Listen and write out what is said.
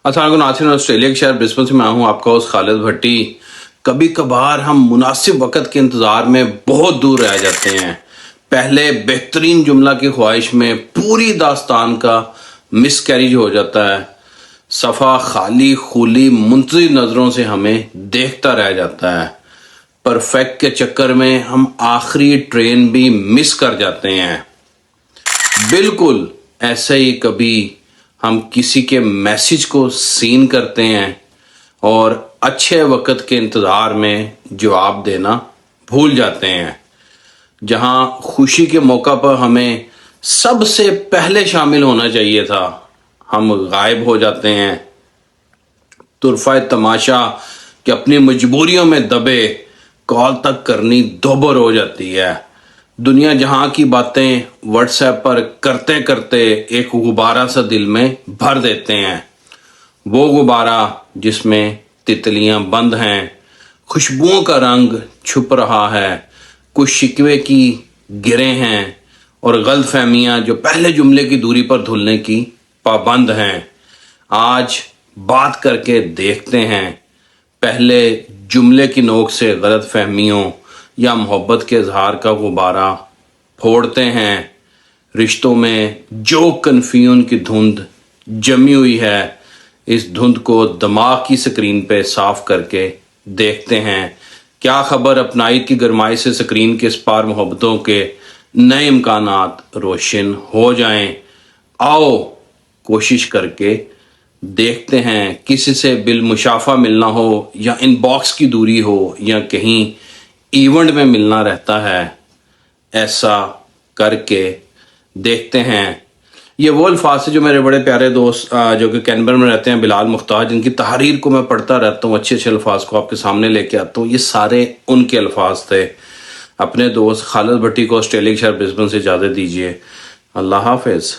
السلام علیکم ناظرین، آسٹریلیا کے شہر برسبن سے میں ہوں آپ کا ہوسٹ خالد بھٹی۔ کبھی کبھار ہم مناسب وقت کے انتظار میں بہت دور رہ جاتے ہیں۔ پہلے بہترین جملہ کی خواہش میں پوری داستان کا مس کیریج ہو جاتا ہے۔ صفحہ خالی خولی منتظر نظروں سے ہمیں دیکھتا رہ جاتا ہے۔ پرفیکٹ کے چکر میں ہم آخری ٹرین بھی مس کر جاتے ہیں۔ بالکل ایسے ہی کبھی ہم کسی کے میسج کو سین کرتے ہیں اور اچھے وقت کے انتظار میں جواب دینا بھول جاتے ہیں۔ جہاں خوشی کے موقع پر ہمیں سب سے پہلے شامل ہونا چاہیے تھا، ہم غائب ہو جاتے ہیں۔ طرفہ تماشا کہ اپنی مجبوریوں میں دبے کال تک کرنی دوبر ہو جاتی ہے۔ دنیا جہاں کی باتیں واٹس ایپ پر کرتے کرتے ایک غبارہ سا دل میں بھر دیتے ہیں۔ وہ غبارہ جس میں تتلیاں بند ہیں، خوشبوؤں کا رنگ چھپ رہا ہے، کچھ شکوے کی گریں ہیں اور غلط فہمیاں جو پہلے جملے کی دوری پر دھلنے کی پابند ہیں۔ آج بات کر کے دیکھتے ہیں، پہلے جملے کی نوک سے غلط فہمیوں یا محبت کے اظہار کا غبارہ پھوڑتے ہیں۔ رشتوں میں جو کنفیوژن کی دھند جمی ہوئی ہے، اس دھند کو دماغ کی سکرین پہ صاف کر کے دیکھتے ہیں۔ کیا خبر اپنائی کی گرمائی سے سکرین کے اس پار محبتوں کے نئے امکانات روشن ہو جائیں۔ آؤ کوشش کر کے دیکھتے ہیں، کسی سے بالمشافہ ملنا ہو یا ان باکس کی دوری ہو یا کہیں ایونٹ میں ملنا رہتا ہے، ایسا کر کے دیکھتے ہیں۔ یہ وہ الفاظ ہیں جو میرے بڑے پیارے دوست جو کہ کینبرا میں رہتے ہیں، بلال مختار، جن کی تحریر کو میں پڑھتا رہتا ہوں، اچھے اچھے الفاظ کو آپ کے سامنے لے کے آتا ہوں، یہ سارے ان کے الفاظ تھے۔ اپنے دوست خالد بھٹی کو آسٹریلیا کے شہر برسبن سے اجازت دیجیے۔ اللہ حافظ۔